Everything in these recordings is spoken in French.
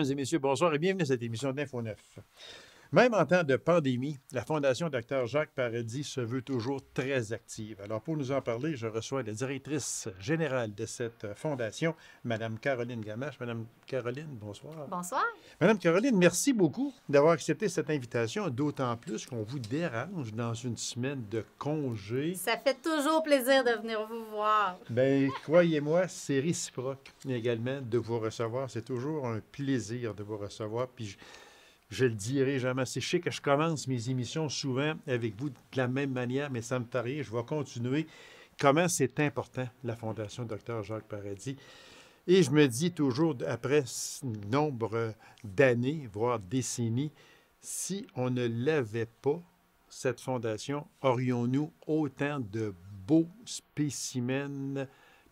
Mesdames et messieurs, bonsoir et bienvenue à cette émission d'Info 9. Même en temps de pandémie, la Fondation Dr Jacques Paradis se veut toujours très active. Alors, pour nous en parler, je reçois la directrice générale de cette fondation, Mme Caroline Gamache. Mme Caroline, bonsoir. Bonsoir. Mme Caroline, merci beaucoup d'avoir accepté cette invitation, d'autant plus qu'on vous dérange dans une semaine de congé. Ça fait toujours plaisir de venir vous voir. Bien, croyez-moi, c'est réciproque également de vous recevoir. C'est toujours un plaisir de vous recevoir. Puis je le dirai jamais assez. Je sais que je commence mes émissions souvent avec vous de la même manière, mais ça me fait rire. Je vais continuer. Comment c'est important, la Fondation Dr Jacques Paradis. Et je me dis toujours, après nombre d'années, voire décennies, si on ne l'avait pas, cette fondation, aurions-nous autant de beaux spécimens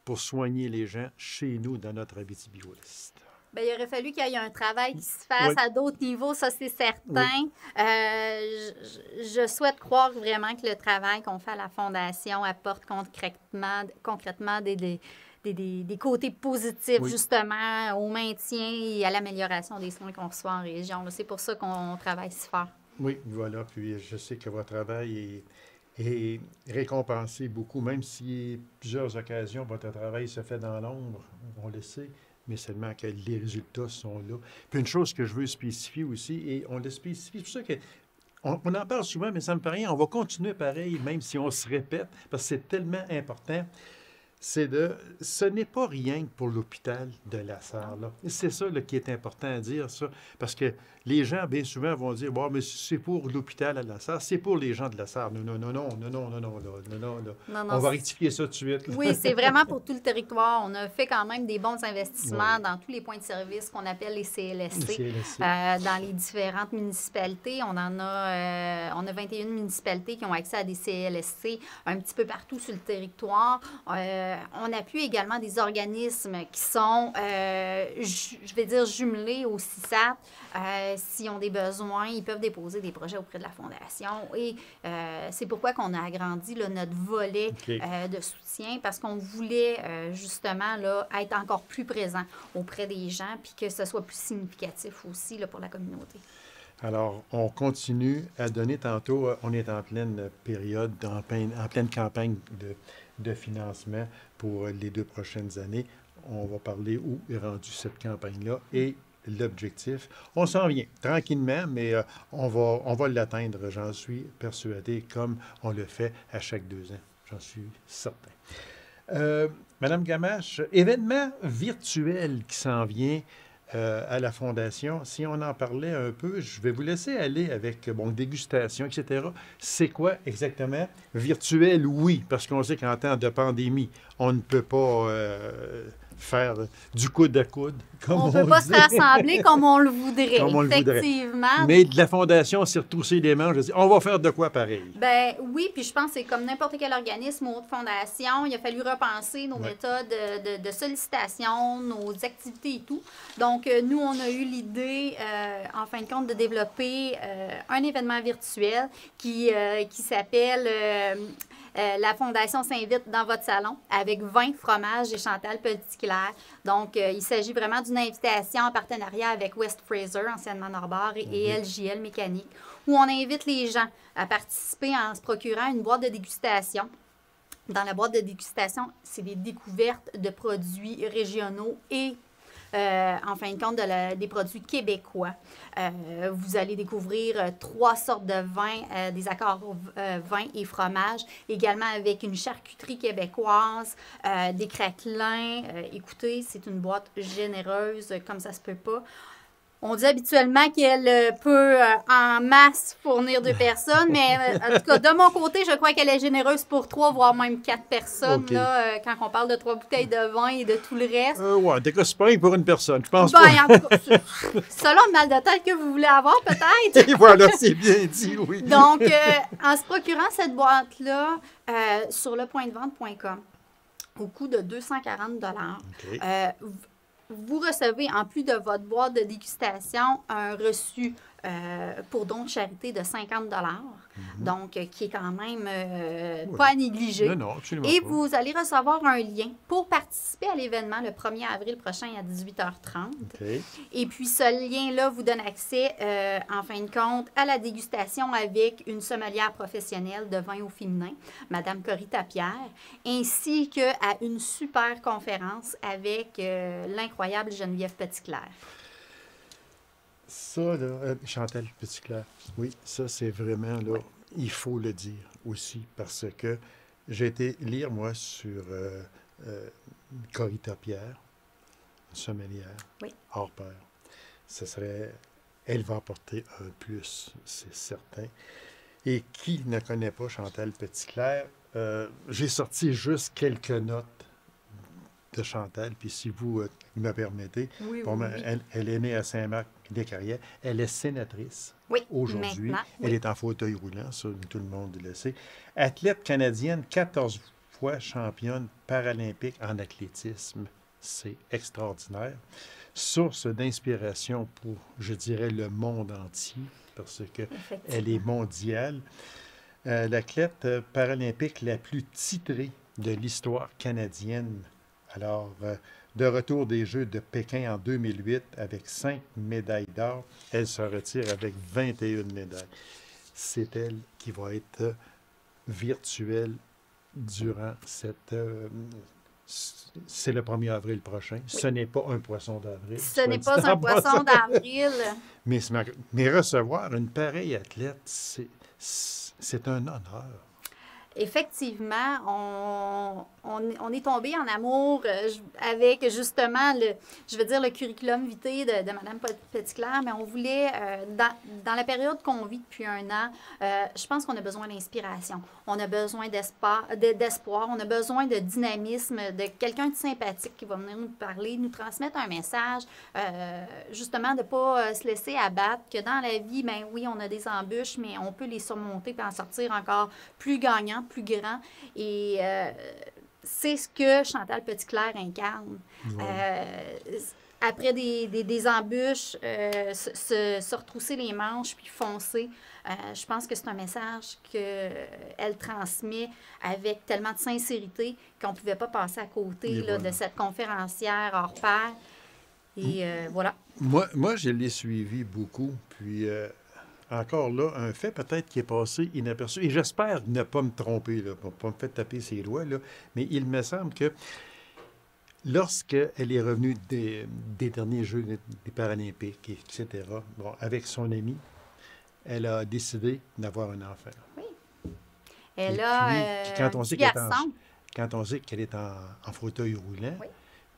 pour soigner les gens chez nous dans notre Abitibi-Ouest? Bien, il aurait fallu qu'il y ait un travail qui se fasse à d'autres niveaux, ça c'est certain. Oui. Je souhaite croire vraiment que le travail qu'on fait à la Fondation apporte concrètement des côtés positifs, justement, au maintien et à l'amélioration des soins qu'on reçoit en région. C'est pour ça qu'on travaille si fort. Oui, voilà. Puis je sais que votre travail est récompensé beaucoup, même si plusieurs occasions, votre travail se fait dans l'ombre, on le sait, mais seulement que les résultats sont là. Puis une chose que je veux spécifier aussi, et on le spécifie, c'est pour ça que on en parle souvent, mais ça me paraît rien. On va continuer pareil, même si on se répète, parce que c'est tellement important. Ce n'est pas rien que pour l'hôpital de La Sarre. C'est ça là, qui est important à dire, ça. Parce que les gens, bien souvent, vont dire, bon, mais c'est pour l'hôpital à La Sarre, c'est pour les gens de La Sarre. Non. On va rectifier ça tout de suite. Oui, c'est vraiment pour tout le territoire. On a fait quand même des bons investissements dans tous les points de service qu'on appelle les CLSC. Dans les différentes municipalités. On a 21 municipalités qui ont accès à des CLSC un petit peu partout sur le territoire. On appuie également des organismes qui sont, je vais dire, jumelés au CISAT. S'ils ont des besoins, ils peuvent déposer des projets auprès de la Fondation. Et c'est pourquoi qu'on a agrandi là, notre volet de soutien, parce qu'on voulait justement là, être encore plus présent auprès des gens, puis que ce soit plus significatif aussi là, pour la communauté. Alors, on continue à donner tantôt, on est en pleine période, en pleine campagne de financement pour les 2 prochaines années. On va parler où est rendue cette campagne-là et l'objectif. On s'en vient tranquillement, mais on va l'atteindre, j'en suis persuadé, comme on le fait à chaque 2 ans. J'en suis certain. Madame Gamache, événement virtuel qui s'en vient à la Fondation. Si on en parlait un peu, je vais vous laisser aller avec, dégustation, etc. C'est quoi exactement? Virtuel, oui, parce qu'on sait qu'en temps de pandémie, on ne peut pas faire du coude à coude, comme on ne peut pas dit. Se rassembler comme on le voudrait, effectivement. Mais de la Fondation s'est retroussé les manches, dit, on va faire de quoi pareil? Ben oui, puis je pense que c'est comme n'importe quel organisme ou autre fondation, il a fallu repenser nos méthodes de sollicitation, nos activités et tout. Donc, nous, on a eu l'idée, en fin de compte, de développer un événement virtuel qui s'appelle... la Fondation s'invite dans votre salon avec 20 fromages et Chantal Petitclerc. Donc, il s'agit vraiment d'une invitation en partenariat avec West Fraser, anciennement Norbord, et LJL Mécanique, où on invite les gens à participer en se procurant une boîte de dégustation. Dans la boîte de dégustation, c'est des découvertes de produits régionaux et en fin de compte, des produits québécois. Vous allez découvrir 3 sortes de vins, des accords vins et fromages, également avec une charcuterie québécoise, des craquelins. Écoutez, c'est une boîte généreuse, comme ça se peut pas. On dit habituellement qu'elle peut en masse fournir 2 personnes, mais en tout cas, de mon côté, je crois qu'elle est généreuse pour 3, voire même 4 personnes, là, quand on parle de 3 bouteilles de vin et de tout le reste. Ouais, t'es c'est pas rien pour une personne, je pense pas. En tout cas, selon le mal de tête que vous voulez avoir, peut-être. Et voilà, c'est bien dit, oui. Donc, en se procurant cette boîte-là sur lepointdevente.com, au coût de 240 $, vous recevez, en plus de votre boîte de dégustation, un reçu pour don de charité de 50 donc qui est quand même Oui. pas à négliger. Non, non, absolument Et pas. vous allez recevoir un lien pour participer à l'événement le 1er avril prochain à 18h30. OK. Et puis, ce lien-là vous donne accès, en fin de compte, à la dégustation avec une sommelière professionnelle de vin au féminin, Madame Cory Tapierre, ainsi qu'à une super conférence avec l'incroyable Geneviève Petitclerc. Ça, là, Chantal Petitclerc, oui, ça, c'est vraiment, là, il faut le dire aussi, parce que j'ai été lire, moi, sur Cory Tapierre, sommelière, Oui. hors pair. Ce serait... Elle va apporter un plus, c'est certain. Et qui ne connaît pas Chantal Petitclerc? J'ai sorti juste quelques notes de Chantal, puis si vous me permettez, Oui, bon, oui, ben, oui. elle est née à Saint-Marc-des-Carrières. Elle est sénatrice Oui, aujourd'hui. maintenant, Elle oui. est en fauteuil roulant, ça, tout le monde le sait. Athlète canadienne, 14 fois championne paralympique en athlétisme. C'est extraordinaire. Source d'inspiration pour, je dirais, le monde entier, parce qu'elle est mondiale. L'athlète paralympique la plus titrée de l'histoire canadienne. Alors, de retour des Jeux de Pékin en 2008 avec 5 médailles d'or, elle se retire avec 21 médailles. C'est elle qui va être virtuelle durant cette... c'est le 1er avril prochain. Oui. Ce n'est pas un poisson d'avril. Ce n'est pas un poisson d'avril. Mais recevoir une pareille athlète, c'est un honneur. Effectivement, on est tombé en amour avec justement le curriculum vitae de Mme Petitclerc, mais on voulait, dans la période qu'on vit depuis un an, je pense qu'on a besoin d'inspiration, on a besoin d'espoir, on a besoin de dynamisme, de quelqu'un de sympathique qui va venir nous parler, nous transmettre un message, justement de ne pas se laisser abattre, que dans la vie, ben oui, on a des embûches, mais on peut les surmonter et en sortir encore plus gagnant, plus grand. Et c'est ce que Chantal Petitclerc incarne. Ouais. Après des embûches, se retrousser les manches puis foncer. Je pense que c'est un message qu'elle transmet avec tellement de sincérité qu'on ne pouvait pas passer à côté là, voilà. De cette conférencière hors pair. Et voilà. Moi, je l'ai suivi beaucoup. Puis... encore là, un fait peut-être qui est passé inaperçu. Et j'espère ne pas me tromper, là, pour ne pas me faire taper ses doigts, là, mais il me semble que lorsqu'elle est revenue des derniers Jeux des Paralympiques, etc., bon, avec son ami, elle a décidé d'avoir un enfant. Oui. Elle a puis quand on sait qu'elle est en fauteuil roulant, oui.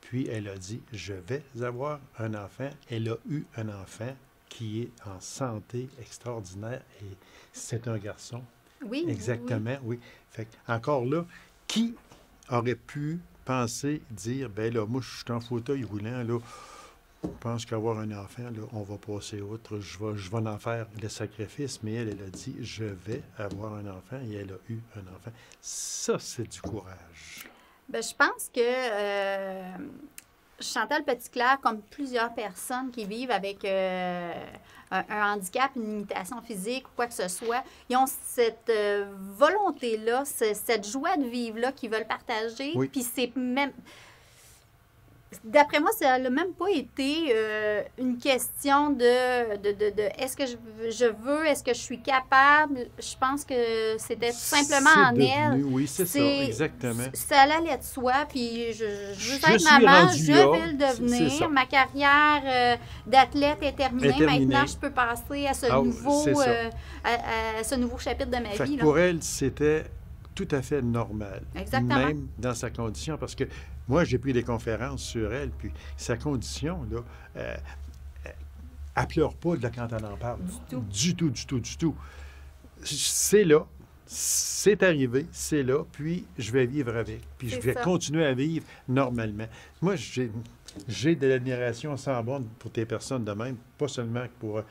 Puis elle a dit, je vais avoir un enfant. Elle a eu un enfant qui est en santé extraordinaire et c'est un garçon. Oui. Exactement, oui. Fait encore là, qui aurait pu penser, dire, ben là, moi, je suis en fauteuil roulant, là, je pense qu'avoir un enfant, là, on va passer outre, je vais en faire le sacrifice, mais elle a dit, je vais avoir un enfant et elle a eu un enfant. Ça, c'est du courage. Bien, je pense que... Chantal Petitclerc, comme plusieurs personnes qui vivent avec un handicap, une limitation physique ou quoi que ce soit, ils ont cette volonté-là, cette joie de vivre-là qu'ils veulent partager. Oui. Puis c'est même... D'après moi, ça n'a même pas été une question de est-ce que je veux, est-ce que je suis capable. Je pense que c'était tout simplement en elle. Oui, c'est ça, exactement. Ça allait de soi, puis je veux être maman, je vais le devenir. Ma carrière d'athlète est terminée. Maintenant, je peux passer à ce, à ce nouveau chapitre de ma vie. Là. Pour elle, c'était tout à fait normal. Exactement. Même dans sa condition, parce que moi, j'ai pris des conférences sur elle, puis sa condition, là, elle ne pleure pas là, quand elle en parle. Du tout. C'est là, c'est arrivé, c'est là, puis je vais vivre avec, puis je vais continuer à vivre normalement. Moi, j'ai de l'admiration sans borne pour tes personnes de même, pas seulement pour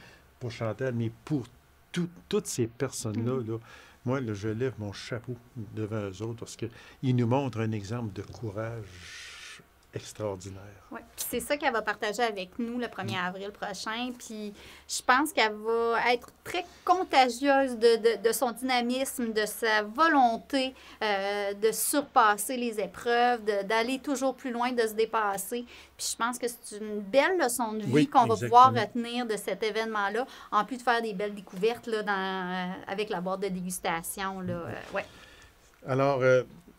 Chantal, mais pour toutes ces personnes-là, là. Moi, là, je lève mon chapeau devant eux autres parce qu'ils nous montrent un exemple de courage extraordinaire. Oui, puis c'est ça qu'elle va partager avec nous le 1er avril prochain. Puis je pense qu'elle va être très contagieuse de son dynamisme, de sa volonté de surpasser les épreuves, d'aller toujours plus loin, de se dépasser. Puis je pense que c'est une belle leçon de vie qu'on va pouvoir retenir de cet événement-là, en plus de faire des belles découvertes là, avec la boîte de dégustation. Là, ouais. Alors,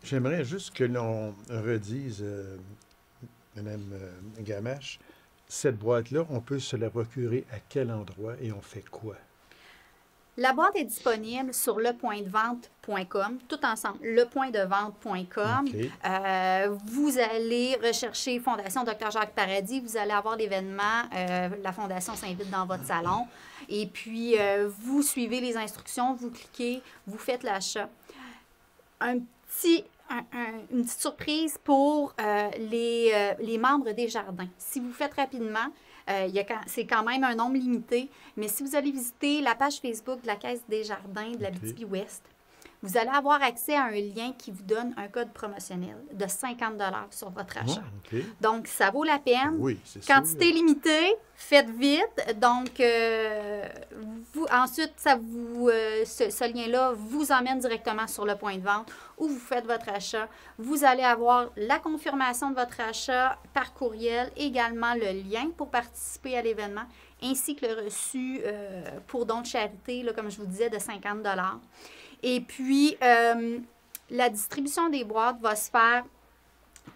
j'aimerais juste que l'on redise, Mme Gamache, cette boîte-là, on peut se la procurer à quel endroit et on fait quoi? La boîte est disponible sur lepointdevente.com, tout ensemble, lepointdevente.com. Okay. Vous allez rechercher Fondation Dr Jacques Paradis, vous allez avoir l'événement, la Fondation s'invite dans votre salon. Et puis, vous suivez les instructions, vous cliquez, vous faites l'achat. Une petite surprise pour les membres des jardins. Si vous faites rapidement, c'est quand même un nombre limité, mais si vous allez visiter la page Facebook de la Caisse des jardins de l'Abitibi-Ouest, vous allez avoir accès à un lien qui vous donne un code promotionnel de 50 $ sur votre achat. Donc, ça vaut la peine. Oui, c'est sûr. Quantité limitée, faites vite. Donc, ensuite, ce lien-là vous emmène directement sur le point de vente où vous faites votre achat. Vous allez avoir la confirmation de votre achat par courriel, également le lien pour participer à l'événement, ainsi que le reçu pour don de charité, là, comme je vous disais, de 50 $. Et puis, la distribution des boîtes va se faire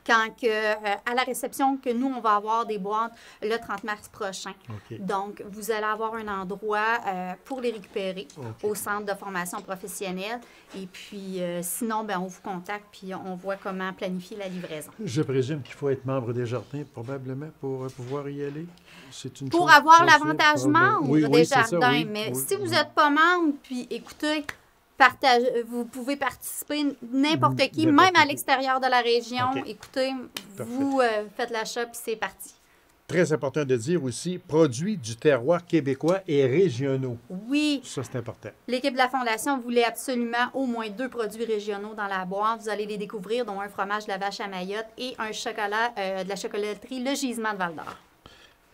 à la réception que nous, on va avoir des boîtes le 30 mars prochain. Donc, vous allez avoir un endroit pour les récupérer au centre de formation professionnelle. Et puis, sinon, on vous contacte puis on voit comment planifier la livraison. Je présume qu'il faut être membre des jardins, probablement, pour pouvoir y aller. Pour avoir l'avantage membre des jardins. Mais si vous n'êtes pas membre, puis écoutez, vous pouvez participer n'importe qui, même à l'extérieur de la région. Écoutez, vous faites l'achat, puis c'est parti. Très important de dire aussi, produits du terroir québécois et régionaux. Oui. Ça, c'est important. L'équipe de la Fondation voulait absolument au moins 2 produits régionaux dans la boîte. Vous allez les découvrir, dont un fromage de la vache à Mayotte et un chocolat de la chocolaterie Le Gisement de Val-d'Or.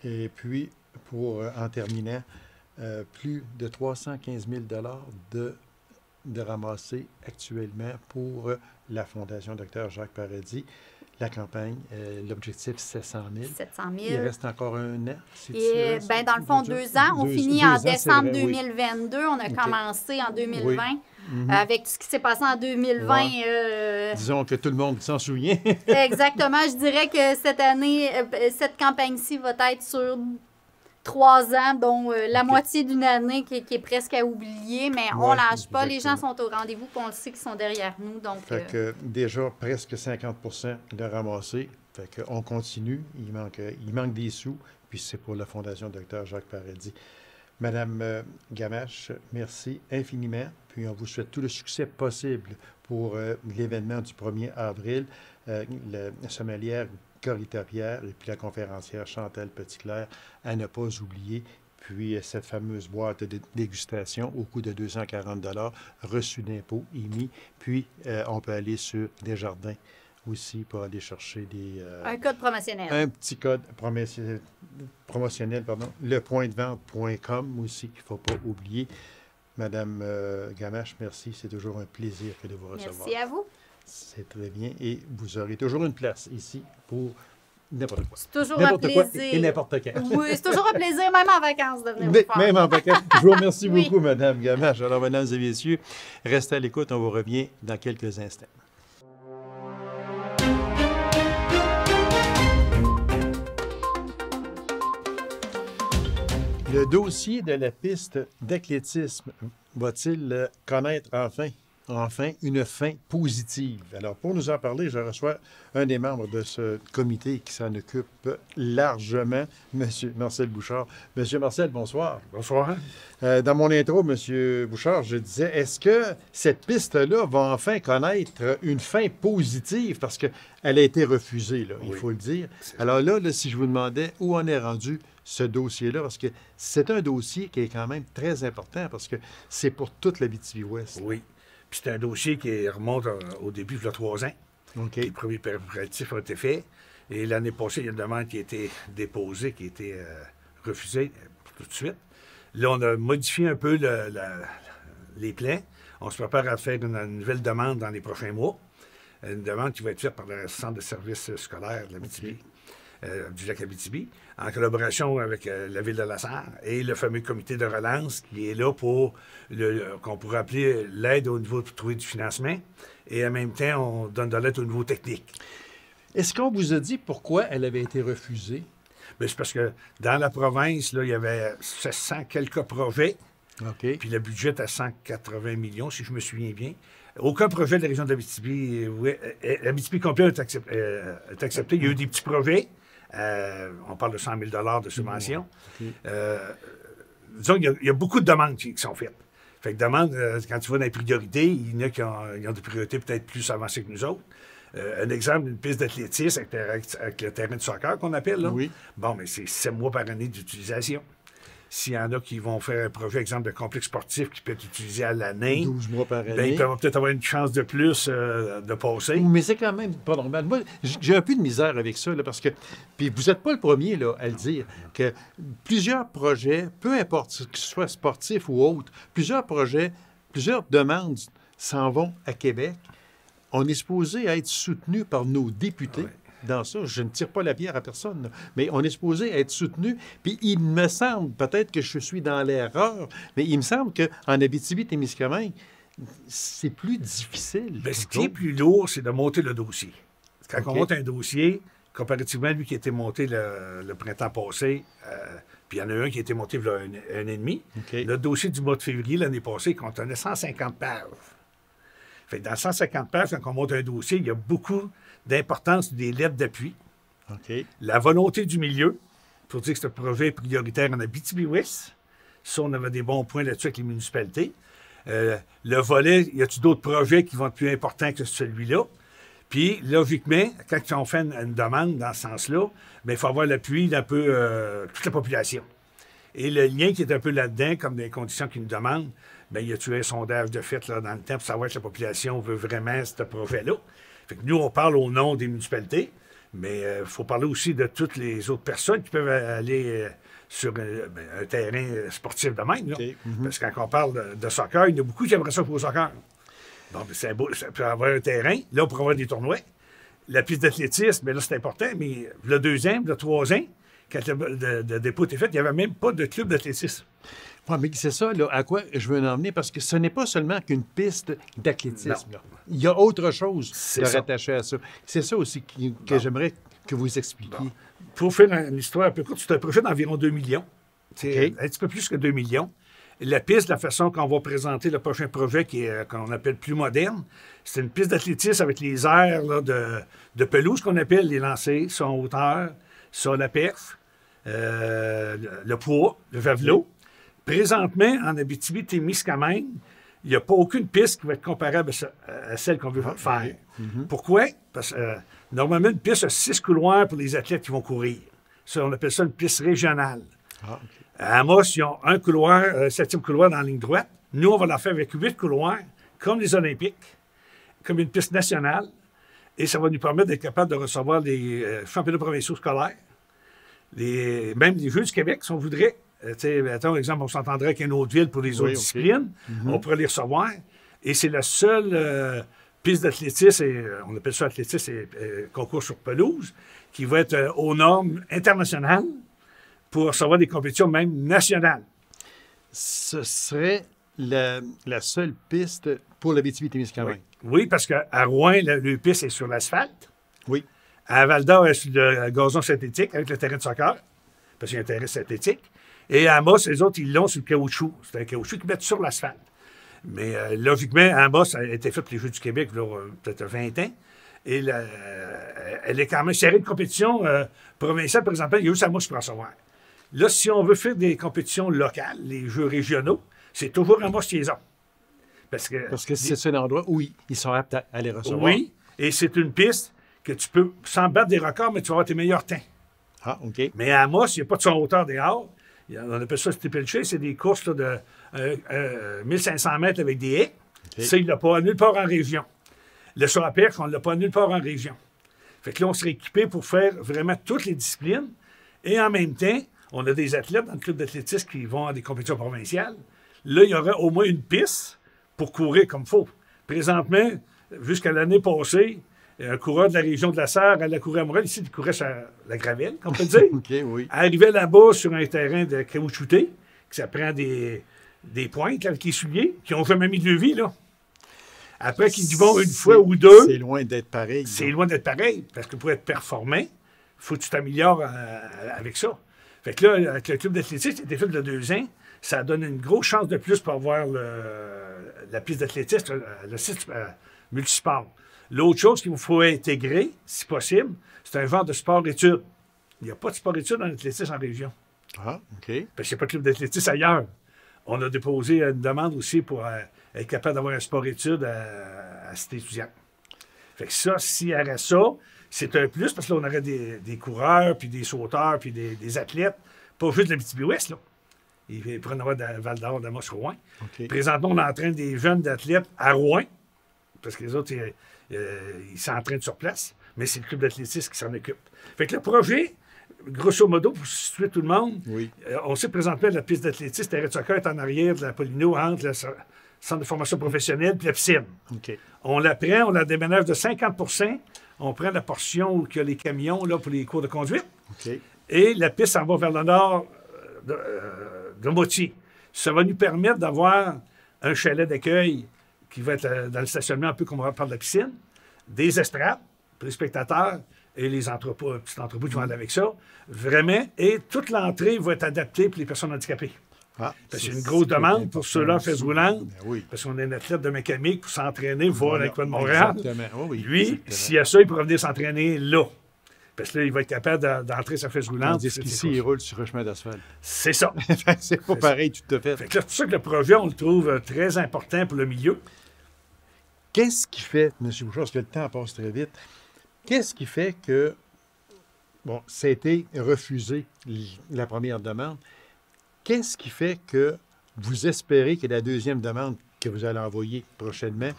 Et puis, en terminant, plus de 315 000 $ de ramasser actuellement pour la Fondation Dr Jacques Paradis. La campagne, l'objectif, 700 000. 700 000. Il reste encore un an. Et, dans le fond, 2 ans. On finit en décembre 2022. On a commencé en 2020. Avec tout ce qui s'est passé en 2020. Disons que tout le monde s'en souvient. Exactement. Je dirais que cette année, cette campagne-ci va être sur 3 ans, dont la moitié d'une année qui est presque à oublier, mais on ne lâche pas. Les gens sont au rendez-vous, puis on le sait qu'ils sont derrière nous. Donc, fait que déjà presque 50 % de ramassé. Fait qu'on continue. Il manque des sous, puis c'est pour la Fondation Dr Jacques Paradis. Madame Gamache, merci infiniment. Puis on vous souhaite tout le succès possible pour l'événement du 1er avril. La sommelière Corita Pierre et puis la conférencière Chantal Petitclerc à ne pas oublier. Puis cette fameuse boîte de dégustation au coût de 240 $ reçu d'impôt émis. Puis on peut aller sur Desjardins aussi pour aller chercher un code promotionnel. Un petit code promotionnel, lepointdevente.com aussi, qu'il ne faut pas oublier. Madame Gamache, merci. C'est toujours un plaisir de vous recevoir. Merci à vous. C'est très bien. Et vous aurez toujours une place ici pour n'importe quoi. C'est toujours un plaisir. Quoi et n'importe quand. Oui, c'est toujours un plaisir, même en vacances, de venir vous faire. Même en vacances. Je vous remercie beaucoup, Madame Gamache. Alors, mesdames et messieurs, restez à l'écoute. On vous revient dans quelques instants. Le dossier de la piste d'athlétisme va-t-il connaître enfin une fin positive? Alors, pour nous en parler, je reçois un des membres de ce comité qui s'en occupe largement, M. Marcel Bouchard. M. Marcel, bonsoir. Bonsoir. Dans mon intro, M. Bouchard, je disais, est-ce que cette piste-là va enfin connaître une fin positive? Parce qu'elle a été refusée, là, il faut le dire. Alors là, si je vous demandais où on est rendu ce dossier-là, parce que c'est un dossier qui est quand même très important, parce que c'est pour toute l'Abitibi-Ouest. Oui. Puis c'est un dossier qui remonte au début, il y a 3 ans. OK. Les premiers préparatifs ont été faits. Et l'année passée, il y a une demande qui a été déposée, qui a été refusée tout de suite. Là, on a modifié un peu les plans. On se prépare à faire une nouvelle demande dans les prochains mois. Une demande qui va être faite par le Centre de services scolaires de l'Abitibi, du lac Abitibi, en collaboration avec la Ville de Lassar et le fameux comité de relance qui est là pour qu'on pourrait appeler l'aide au niveau de trouver du financement. Et en même temps, on donne de l'aide au niveau technique. Est-ce qu'on vous a dit pourquoi elle avait été refusée? Bien, c'est parce que dans la province, là, il y avait 700 quelques projets. OK. Puis le budget est à 180 millions, si je me souviens bien. Aucun projet de la région de l'Abitibi, l'Abitibi complet est accepté. Il y a eu des petits projets. On parle de 100 000 de subventions. OK. Disons qu'il y a beaucoup de demandes qui sont faites. Fait que demande, quand tu vas dans les priorités, il y en a qui ont des priorités peut-être plus avancées que nous autres. Un exemple, une piste d'athlétisme avec le terrain de soccer qu'on appelle, là. Oui. Bon, mais c'est 7 mois par année d'utilisation. S'il y en a qui vont faire un projet, exemple, de complexe sportif qui peut être utilisé à l'année, 12 mois par année. ben, ils peuvent peut-être avoir une chance de plus de passer. Mais c'est quand même pas normal. Moi, j'ai un peu de misère avec ça, là, parce que... Puis vous n'êtes pas le premier là, à le dire, que plusieurs projets, peu importe que ce soit sportif ou autre, plusieurs projets, plusieurs demandes s'en vont à Québec. On est supposé être soutenu par nos députés. Ouais. Dans ça, je ne tire pas la bière à personne, là, mais on est supposé être soutenu. Puis il me semble, peut-être que je suis dans l'erreur, mais il me semble qu'en Abitibi-Témiscamingue, c'est plus difficile. Ben, ce qui est plus lourd, c'est de monter le dossier. Quand on monte un dossier, comparativement à lui qui a été monté le printemps passé, puis il y en a un qui a été monté il y a un an et demi, OK. le dossier du mois de février l'année passée contenait 150 pages. Fait que dans 150 pages, quand on monte un dossier, il y a beaucoup d'importance des lettres d'appui. OK. La volonté du milieu, pour dire que ce projet est prioritaire en Abitibi-Ouest. Ça, on avait des bons points là-dessus avec les municipalités. Le volet, y a-t-il d'autres projets qui vont être plus importants que celui-là? Puis, logiquement, quand on fait une demande dans ce sens-là, bien, il faut avoir l'appui d'un peu toute la population. Et le lien qui est un peu là-dedans, comme des conditions qu'ils nous demandent, bien, il y a eu un sondage de fait là, dans le temps pour savoir que la population veut vraiment ce projet-là. Fait que nous, on parle au nom des municipalités, mais il faut parler aussi de toutes les autres personnes qui peuvent aller sur un terrain sportif de même. Là. OK. Parce que quand on parle de soccer, il y en a beaucoup qui aimeraient ça jouer au soccer. Bon, ben, c'est beau, ça peut avoir un terrain, là, pour avoir des tournois. La piste d'athlétisme, bien là, c'est important, mais le deuxième, le troisième, quand le dépôt était fait, il n'y avait même pas de club d'athlétisme. Ouais, mais c'est ça, là, à quoi je veux en emmener, parce que ce n'est pas seulement qu'une piste d'athlétisme. Là. Il y a autre chose C'est de ça. rattacher à ça. C'est ça aussi que j'aimerais que vous expliquiez. Bon. Pour faire une histoire un peu courte, c'est un projet d'environ 2 millions. C'est OK. un petit peu plus que 2 millions. La piste, la façon qu'on va présenter le prochain projet, qu'on appelle plus moderne, c'est une piste d'athlétisme avec les aires là, de pelouse qu'on appelle les lancers, sur hauteur, sur la perche, le poids, le javelot. Présentement, en Abitibi-Témiscamingue, il n'y a pas aucune piste qui va être comparable à celle qu'on veut faire. Pourquoi? Parce que normalement, une piste a 6 couloirs pour les athlètes qui vont courir. Ça, on appelle ça une piste régionale. Ah, OK. À Amos, ils ont un couloir, 7e couloir dans la ligne droite. Nous, on va la faire avec 8 couloirs, comme les Olympiques, comme une piste nationale. Et ça va nous permettre d'être capable de recevoir des championnats provinciaux scolaires, même les Jeux du Québec, si on voudrait. Mettons, exemple, on s'entendrait avec une autre ville pour les autres OK. disciplines. On pourrait les recevoir. Et c'est la seule piste d'athlétisme, on appelle ça athlétisme et concours sur pelouse, qui va être aux normes internationales pour recevoir des compétitions même nationales. Ce serait la seule piste pour l'Abitibi-Témiscamingue. Oui, parce qu'à Rouen, le piste est sur l'asphalte. Oui. À Val-d'Or, elle est sur le gazon synthétique avec le terrain de soccer, parce qu'il y a un terrain synthétique. Et à Amos, les autres, ils l'ont sur le caoutchouc. C'est un caoutchouc qu'ils mettent sur l'asphalte. Mais logiquement, à Amos, ça a été fait pour les Jeux du Québec, il y a peut-être 20 ans. Et elle est quand même serrée de compétition provinciale, par exemple. Il y a juste à Amos pour en recevoir. Là, si on veut faire des compétitions locales, les Jeux régionaux, c'est toujours à Amos qui les ont. Parce que c'est un endroit où ils sont aptes à les recevoir. oui, et c'est une piste que tu peux, sans battre des records, mais tu vas avoir tes meilleurs temps. Ah, OK. Mais à Amos, il n'y a pas de son hauteur dehors. On appelle ça steeplechase, c'est des courses là, de 1500 mètres avec des haies. OK. Ça, il ne l'a pas nulle part en région. Le saut à perche, on ne l'a pas nulle part en région. Fait que là, on serait équipé pour faire vraiment toutes les disciplines. Et en même temps, on a des athlètes dans le club d'athlétisme qui vont à des compétitions provinciales. Là, il y aurait au moins une piste pour courir comme il faut. Présentement, jusqu'à l'année passée, un coureur de la région de la Sarre allait courir à Montréal. Ici, il courait sur la gravelle, on peut dire. OK, oui. Arrivait là-bas sur un terrain de caoutchouté, que ça prend des pointes avec les souliers, qui n'ont jamais mis de levier, là. Après qu'ils y vont une fois ou deux, c'est loin d'être pareil. c'est loin d'être pareil, parce que pour être performant, il faut que tu t'améliores avec ça. Fait que là, avec le club d'athlétisme qui a été fait il y a 2 ans, ça donne une grosse chance de plus pour avoir la piste d'athlétisme, le site multisport. L'autre chose qu'il faut intégrer, si possible, c'est un genre de sport-études. Il n'y a pas de sport-études en athlétisme en région. Ah, OK. Parce qu'il n'y a pas de club d'athlétisme ailleurs. On a déposé une demande aussi pour être capable d'avoir un sport-études à Cité étudiante. Fait que ça, s'il y aurait ça, c'est un plus, parce que là, on aurait des coureurs, puis des sauteurs, puis des athlètes, pas juste de la BTB-Ouest, là. Ils pourraient en avoir de Val-d'Or, d'Amos, Rouen. OK. Présentement, on entraîne des jeunes d'athlètes à Rouen, parce que les autres, ils s'entraînent sur place, mais c'est le club d'athlétisme qui s'en occupe. Fait que le projet, grosso modo, pour situer tout le monde, Oui. on sait présentement la piste d'athlétisme, terrain de soccer est en arrière de la Paulino, entre le centre de formation professionnelle et la piscine. OK. On la prend, on la déménage de 50 %. On prend la portion où il y a les camions là, pour les cours de conduite. OK. Et la piste s'en va vers le nord de Moitié. Ça va nous permettre d'avoir un chalet d'accueil qui va être dans le stationnement, un peu comme on parle de la piscine, des estrades pour les spectateurs et les entrepôts, petits entrepôts qui vont aller avec ça. Vraiment. Et toute l'entrée va être adaptée pour les personnes handicapées. Ah, Parce qu'il y a une grosse demande pour ceux-là en chaise roulante. Ben oui. Parce qu'on est un athlète de mécanique pour s'entraîner, voir Voilà. l'école de Montréal. Exactement. Oh oui, Lui, exactement. s'il y a ça, il pourra venir s'entraîner là. Parce que là, il va être capable d'entrer sa chaise roulante. Tandis qu'ici, il roule sur un chemin d'asphalte. C'est ça. C'est pas pareil, tout à fait. Fait que là, c'est pour ça que le projet, on le trouve très important pour le milieu. Qu'est-ce qui fait, M. Bouchard, parce que le temps passe très vite, qu'est-ce qui fait que, bon, ça a été refusé, la première demande, qu'est-ce qui fait que vous espérez que la deuxième demande que vous allez envoyer prochainement,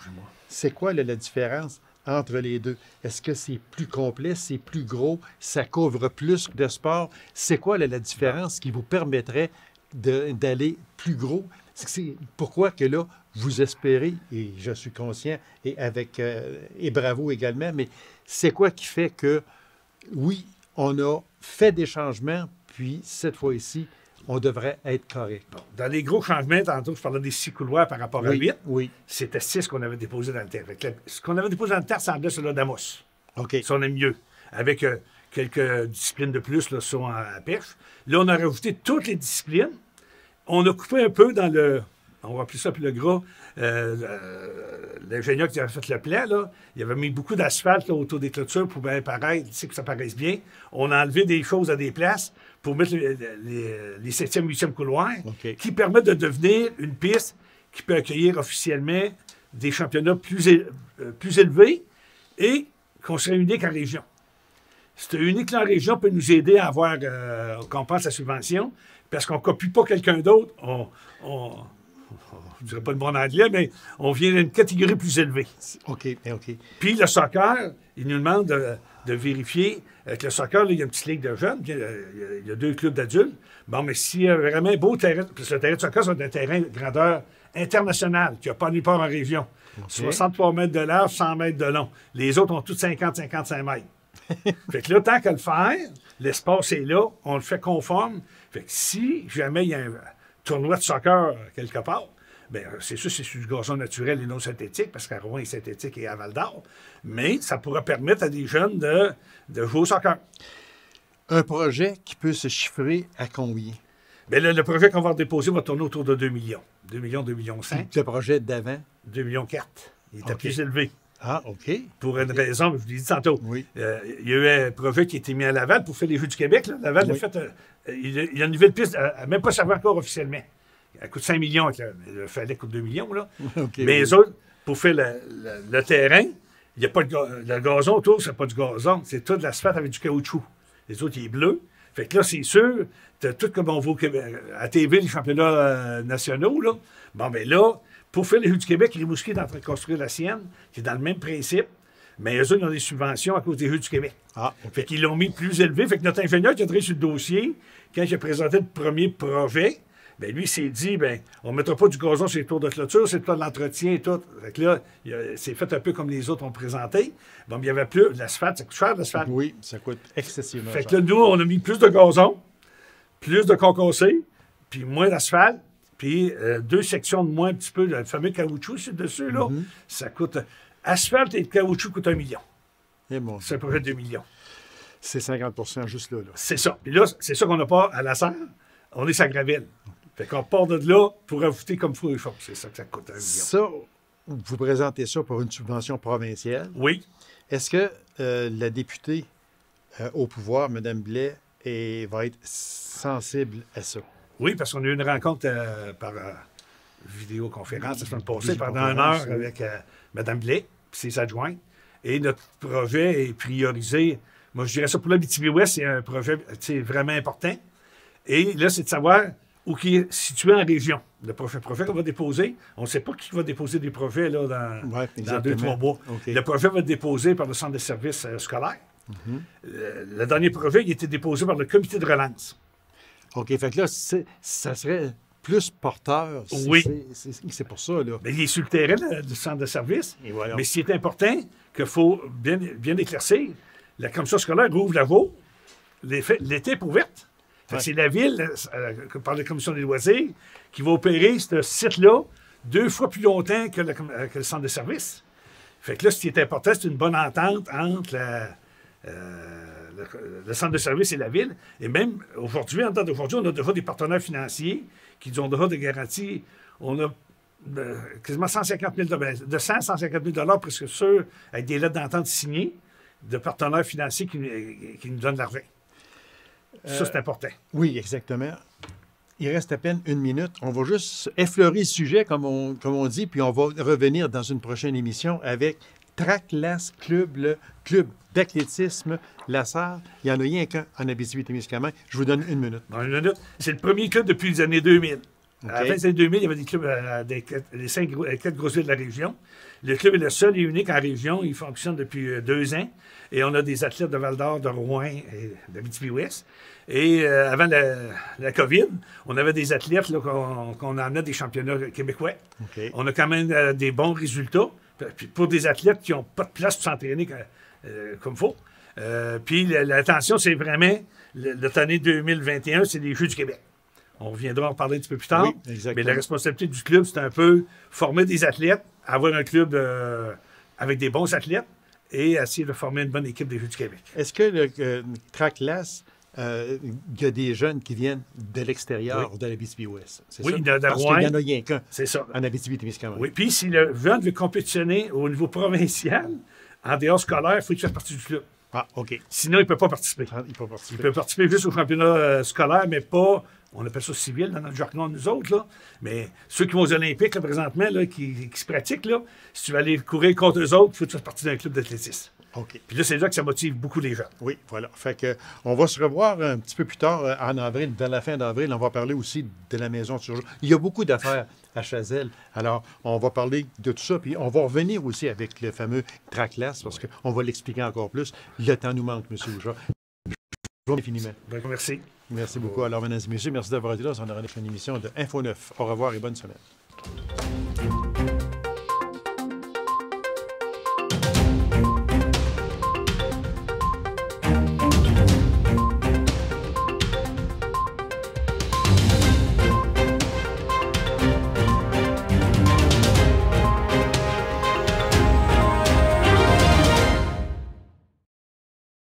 c'est quoi la différence entre les deux? Est-ce que c'est plus complet, c'est plus gros, ça couvre plus de sport? C'est quoi la différence qui vous permettrait d'aller plus gros? Pourquoi que là, vous espérez, et je suis conscient, et bravo également, mais c'est quoi qui fait que, oui, on a fait des changements, puis cette fois-ci, on devrait être correct? Bon, dans les gros changements, tantôt, je parlais des 6 couloirs par rapport à Oui, 8. oui. C'était 6 qu'on avait déposé dans le terre. Ce qu'on avait déposé dans le terre semblait celui d'Amos. OK. Ça, on aime mieux. Avec quelques disciplines de plus là, sont à perche. Là, on a rajouté toutes les disciplines. On a coupé un peu dans le... On va appeler ça puis le gras. L'ingénieur qui avait fait le plan, là, il avait mis beaucoup d'asphalte là, autour des clôtures pour bien paraître, que ça paraisse bien. On a enlevé des choses à des places pour mettre les 7e, 8e couloirs OK. qui permettent de devenir une piste qui peut accueillir officiellement des championnats plus élevés et qu'on serait unique en région. C'est unique en région peut nous aider à avoir qu'on pense la subvention parce qu'on ne copie pas quelqu'un d'autre. Je ne dirais pas le bon anglais, mais on vient d'une catégorie plus élevée. OK, OK. Puis le soccer, il nous demande de vérifier. Avec le soccer, là, il y a une petite ligue de jeunes, puis il y a 2 clubs d'adultes. Bon, mais s'il y a vraiment un beau terrain, parce que le terrain de soccer, c'est un terrain de grandeur internationale, qui n'a pas nulle part en région. OK. 63 mètres de large, 100 mètres de long. Les autres ont tous 50-55 mètres. Fait que là, tant qu'à le faire, l'espace est là, on le fait conforme. Fait que si jamais il y a un tournoi de soccer quelque part, bien, c'est sûr, c'est sur du gazon naturel et non synthétique, parce qu'à Rouen, il est synthétique et à Val-d'Or. Mais ça pourra permettre à des jeunes de jouer au soccer. Un projet qui peut se chiffrer à combien? Bien, le projet qu'on va déposer va tourner autour de 2 millions. 2 millions, 2 millions 5. Le projet d'avant? 2 millions 4. Il était OK. plus élevé. Ah, OK. Pour une raison, je vous l'ai dit tantôt. Oui. Il y a eu un projet qui a été mis à Laval pour faire les Jeux du Québec. Là. Laval Oui. a fait... il y a une nouvelle piste, elle n'a même pas servi encore officiellement. Elle coûte 5 millions. Il fallait coûte 2 millions. Là. OK, Mais oui. les autres, pour faire le terrain, il n'y a pas le gazon autour, c'est pas du gazon. C'est tout de l'asphalte avec du caoutchouc. Les autres, il est bleu. Fait que là, c'est sûr, tout comme on voit à TV, les championnats nationaux, là. Bon, ben là, Pour faire les rues du Québec, Rimouski est en train de construire la sienne, qui est dans le même principe, mais eux autres, ils ont des subventions à cause des rues du Québec. Ah, OK. Fait qu'ils l'ont mis plus élevé. Fait que notre ingénieur qui a travaillé sur le dossier, quand j'ai présenté le premier projet, ben lui, il s'est dit, ben, on ne mettra pas du gazon sur les tours de clôture, c'est pas de l'entretien et tout. Fait que là, c'est fait un peu comme les autres ont présenté. Bon, il y avait plus l'asphalte, ça coûte cher, l'asphalte. Oui, ça coûte excessivement Fait cher. que là, nous, on a mis plus de gazon, plus de concassé, puis moins d'asphalte, puis 2 sections de moins un petit peu, le fameux caoutchouc sur dessus, là, ça coûte... Asphalte et le caoutchouc coûtent 1 million. Eh bon, C'est à peu près 2 millions. c'est 50 juste là. C'est ça. Puis là, c'est ça qu'on n'a pas à la serre. On est sa gravelle. Fait qu'on part de là pour ajouter comme fou et fond. C'est ça que ça coûte 1 million. Ça, vous présentez ça pour une subvention provinciale. Oui. Est-ce que la députée au pouvoir, Mme Blais, va être sensible à ça? Oui, parce qu'on a eu une rencontre par vidéoconférence la semaine passée pendant 1 heure avec Mme Blais et ses adjoints. Et notre projet est priorisé. Moi, je dirais ça pour l'Abitibi-Ouest, c'est un projet vraiment important. Et là, c'est de savoir où qui est situé en région. Le prochain projet qu'on va déposer, on ne sait pas qui va déposer des projets là, dans 2-3 mois. Okay. Le projet va être déposé par le Centre de services scolaires. Le dernier projet, il a été déposé par le Comité de relance. OK, fait que là, ça serait plus porteur. Oui. C'est pour ça, là. Mais il est sur le terrain du Centre de services. Et voilà. Mais ce qui est important, qu'il faut bien éclaircir, la commission scolaire rouvre la voie. L'été est ouverte. Ouais. C'est la ville, par la commission des loisirs, qui va opérer ce site-là 2 fois plus longtemps que le centre de service. Fait que là, ce qui est important, c'est une bonne entente entre le centre de service et la ville. Et même aujourd'hui, en temps d'aujourd'hui, on a déjà des partenaires financiers qui nous ont déjà des garanties. On a quasiment 150 000 de 100 à 150 000 presque sûr, avec des lettres d'entente signées de partenaires financiers qui nous donnent de l'argent. Ça, c'est important. Oui, exactement. Il reste à peine 1 minute. On va juste effleurer le sujet, comme on dit, puis on va revenir dans une prochaine émission avec Traclas Club, le club d'athlétisme Lassar. Il n'y en a rien qu'un en Abitibi-Témiscamingue. Je vous donne 1 minute. Dans 1 minute. C'est le premier club depuis les années 2000. OK. À la fin des années 2000, il y avait des clubs des 4 grosses villes de la région. Le club est le seul et unique en région. Il fonctionne depuis 2 ans. Et on a des athlètes de Val-d'Or, de Rouen et d'Abitibi-Ouest. Et avant la COVID, on avait des athlètes là, qu'on amenait des championnats québécois. OK. On a quand même des bons résultats. Puis pour des athlètes qui n'ont pas de place pour s'entraîner comme il faut. Puis l'attention, c'est vraiment, cette année 2021, c'est les Jeux du Québec. On reviendra en parler un petit peu plus tard. Oui, exactement. Mais la responsabilité du club, c'est un peu former des athlètes, avoir un club avec des bons athlètes et essayer de former une bonne équipe des Jeux du Québec. Est-ce que le Traclas, il y a des jeunes qui viennent de l'extérieur de l'Abitibi-Ouest? C'est Oui, ça? de Parce Rouen. qu'il n'y en a rien qu'un C'est ça. en Abitibi-Témiscamingue. Oui, puis si le jeune veut compétitionner au niveau provincial, en dehors scolaire, il faut qu'il fasse partie du club. Ah, OK. Sinon, il ne peut pas participer. Il peut Il participer. peut participer juste au championnat scolaire, mais pas, on appelle ça civil dans notre jargon, nous autres, là. Mais ceux qui vont aux Olympiques, là, présentement, là, qui se pratiquent, là, si tu veux aller courir contre eux autres, il faut que tu fasses partie d'un club d'athlétisme. OK. Puis là, c'est là que ça motive beaucoup les gens. Oui, voilà. Fait que on va se revoir un petit peu plus tard en avril, dans la fin d'avril. On va parler aussi de la maison de surjour. Il y a beaucoup d'affaires à Chazelle. Alors, on va parler de tout ça. Puis on va revenir aussi avec le fameux Traclas parce qu'on va l'expliquer encore plus. Le temps nous manque, M. Ouja. Je vous remercie infiniment. Donc, merci. Merci beaucoup. Alors, mesdames et messieurs, merci d'avoir été là. On aura une émission de Info 9. Au revoir et bonne semaine.